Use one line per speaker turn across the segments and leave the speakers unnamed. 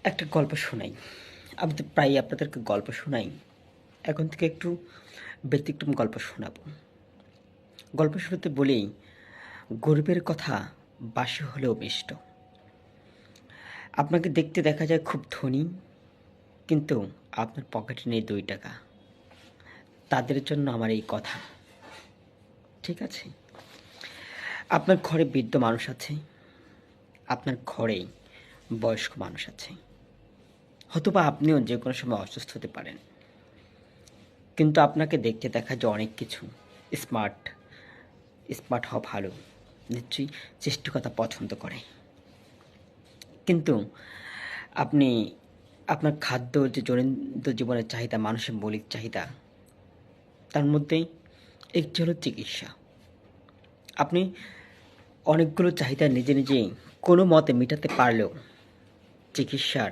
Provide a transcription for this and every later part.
একটা গল্প শোনাই। আমি তো প্রায়ই আপনাদেরকে গল্প শোনাই। এখন থেকে একটু ব্যতিক্রম গল্প শোনাবো। গল্প শুরুতে বলি, গরিবের কথা বাসি হলেও মিষ্ট। আপনাকে দেখতে দেখা যায় খুব ধনী, কিন্তু আপনার পকেটে নেই ২ টাকা। তাদের জন্য আমার এই কথা। ঠিক আছে? আপনার ঘরে বৃদ্ধ মানুষ আছে, আপনার ঘরে বয়স্ক মানুষ আছে। হয়তোবা আপনিও যেকোনো সময় অসুস্থ হতে পারেন। কিন্তু আপনাকে দেখতে দেখা যায় অনেক কিছু। স্মার্ট, স্মার্ট হওয়া ভালো। নিশ্চয়ই চেষ্টিকতা পছন্দ করে। কিন্তু আপনি আপনার খাদ্য যে দৈনন্দিন জীবনের চাহিদা, মানুষের মৌলিক চাহিদা, তার মধ্যেই একটি হলো চিকিৎসা। আপনি অনেকগুলো চাহিদা নিজেই কোনো মতে মেটাতে পারলেও চিকিৎসার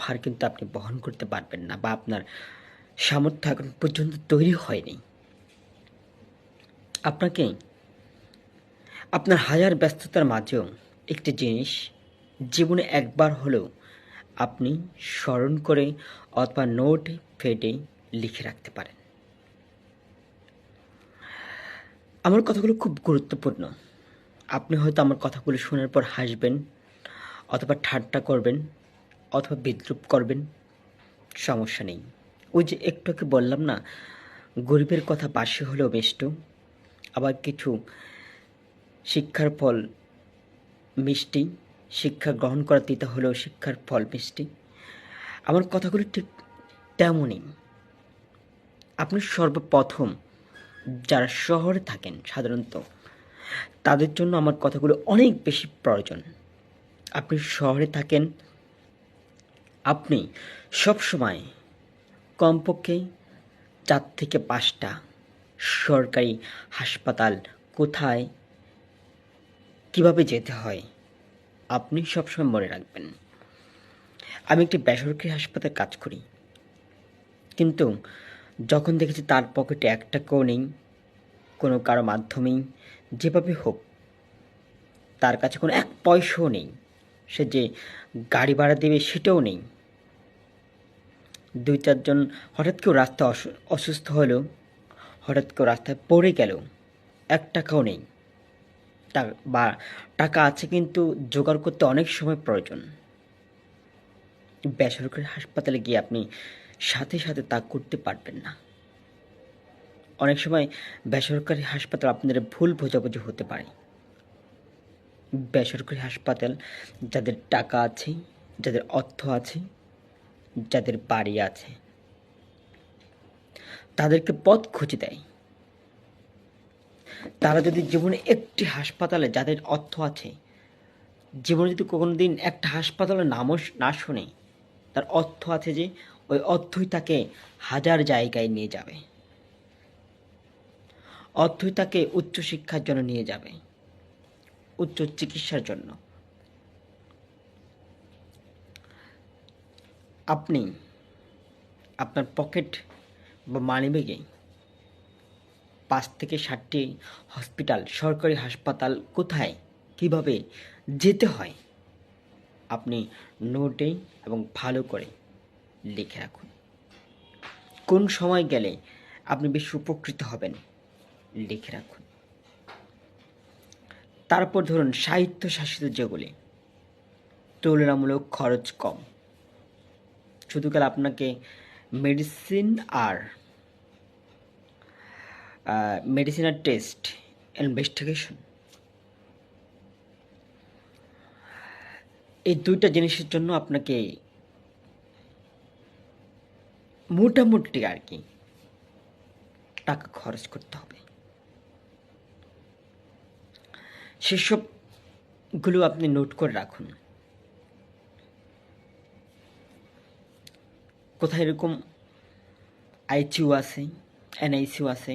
ভার কিন্তু আপনি বহন করতে পারবেন না, বা আপনার সামর্থ্য এখন পর্যন্ত তৈরি হয়নি। আপনাকে আপনার হাজার ব্যস্ততার মাঝেও একটি জিনিস জীবনে একবার হলেও আপনি স্মরণ করে অথবা নোট ফেটে লিখে রাখতে পারেন। আমার কথাগুলো খুব গুরুত্বপূর্ণ। আপনি হয়তো আমার কথাগুলো শোনার পর হাসবেন, অথবা ঠাট্টা করবেন, অথবা বিদ্রূপ করবেন, সমস্যা নেই। ওই যে একটু আগে বললাম না, গরিবের কথা বাসি হলেও মিষ্ট। আবার কিছু শিক্ষার ফল মিষ্টি, শিক্ষা গ্রহণ করা তিতা হলেও শিক্ষার ফল মিষ্টি। আমার কথাগুলো ঠিক তেমনই। আপনি সর্বপ্রথম যারা শহরে থাকেন সাধারণত, তাদের জন্য আমার কথাগুলো অনেক বেশি প্রয়োজন। আপনি শহরে থাকেন, আপনি সবসময় কমপক্ষে ৪ থেকে ৫টা সরকারি হাসপাতাল কোথায়, কিভাবে যেতে হয়, আপনি সবসময় মনে রাখবেন। আমি একটি বেসরকারি হাসপাতালে কাজ করি, কিন্তু যখন দেখেছি তার পকেটে ১ টাকাও নেই, কোনো কারো মাধ্যমেই যেভাবে হোক তার কাছে কোনো ১ পয়সাও নেই, সে যে গাড়ি ভাড়া দেবে সেটাও নেই। ২-৪ জন হঠাৎ কেউ রাস্তায় অসুস্থ হলো, হঠাৎ কেউ রাস্তায় পড়ে গেল, ১ টাকাও নেই। বা টাকা আছে কিন্তু জোগাড় করতে অনেক সময় প্রয়োজন। বেসরকারি হাসপাতালে গিয়ে আপনি সাথে সাথে তা করতে পারবেন না। অনেক সময় বেসরকারি হাসপাতাল আপনাদের ভুল বোঝাবুঝি হতে পারে। বেসরকারি হাসপাতাল যাদের টাকা আছে, যাদের অর্থ আছে, যাদের বাড়ি আছে, তাদেরকে পথ খুঁজে দেয়। তারা যদি জীবনে একটি হাসপাতালে, যাদের অর্থ আছে, জীবনে যদি কোনো দিন একটা হাসপাতালের নামও না শোনে, তার অর্থ আছে যে ওই অর্থই তাকে হাজার জায়গায় নিয়ে যাবে। অর্থই তাকে উচ্চশিক্ষার জন্য নিয়ে যাবে, উচ্চ চিকিৎসার জন্য। আপনি আপনার পকেট বা মানিব্যাগে ৫ থেকে ৭টি হসপিটাল, সরকারি হাসপাতাল কোথায়, কিভাবে যেতে হয়, আপনি নোটে এবং ভালো করে লিখে রাখুন। কোন সময় গেলে আপনি বেশি উপকৃত হবেন, লিখে রাখুন। তারপর ধরুন স্বায়ত্তশাসিত যেগুলি, তুলনামূলক খরচ কম, শুধু কাল আপনাকে মেডিসিন আর টেস্ট, ইনভেস্টিগেশন, এই ২টা জিনিসের জন্য আপনাকে মোটামুটি আর কি টাকা খরচ করতে হবে। সেসবগুলো আপনি নোট করে রাখুন। কোথায় এরকম আইসিইউ আছে, এনআইসিইউ আছে,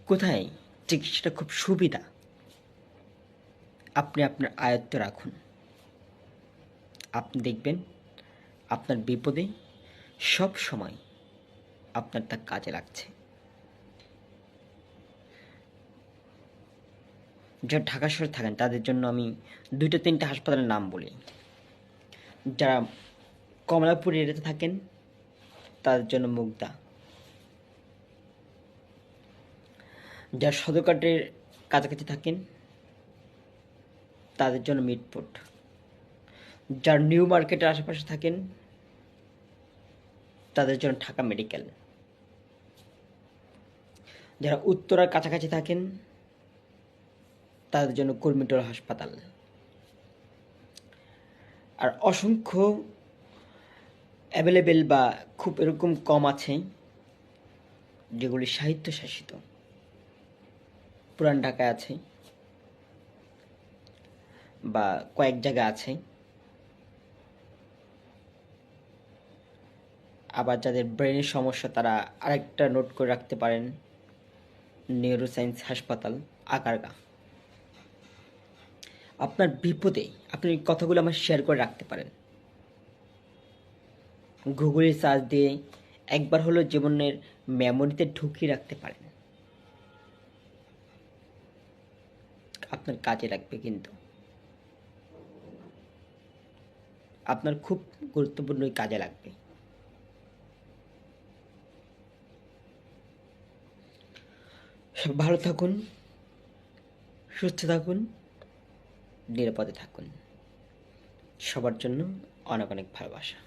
কোথায় চিকিৎসাটা খুব সুবিধা, আপনি আপনার আয়ত্তে রাখুন। আপনি দেখবেন আপনার বিপদে সব সময় আপনার তা কাজে লাগছে। যারা ঢাকা শহরে থাকেন তাদের জন্য আমি ২টা ৩টা হাসপাতালের নাম বলি। যারা কমলাপুর এরিয়াতে থাকেন তাদের জন্য মুগদা, যারা সদরঘাটের কাছাকাছি থাকেন তাদের জন্য মিটফুট, যারা নিউ মার্কেটের আশেপাশে থাকেন তাদের জন্য ঢাকা মেডিকেল, যারা উত্তরার কাছাকাছি থাকেন তাদের জন্য কুর্মিটোলা হাসপাতাল। আর অসংখ্য অ্যাভেলেবেল বা খুব এরকম কম আছে যেগুলি সাহিত্যশাসিত, পুরান ঢাকায় আছে বা কয়েক জায়গা আছে। আবার যাদের ব্রেনের সমস্যা তারা আরেকটা নোট করে রাখতে পারেন, নিউরোসায়েন্স হাসপাতাল আগারগাঁ। আপনার বিপদে আপনি এই কথাগুলো আমার শেয়ার করে রাখতে পারেন। গুগলে সার্চ দিয়ে একবার হলো জীবনের মেমোরিতে ঢুকিয়ে রাখতে পারেন, আপনার কাজে লাগবে। কিন্তু আপনার খুব গুরুত্বপূর্ণ কাজে লাগবে। সব ভালো থাকুন, সুস্থ থাকুন, নিরাপদে থাকুন। সবার জন্য অনেক অনেক ভালোবাসা।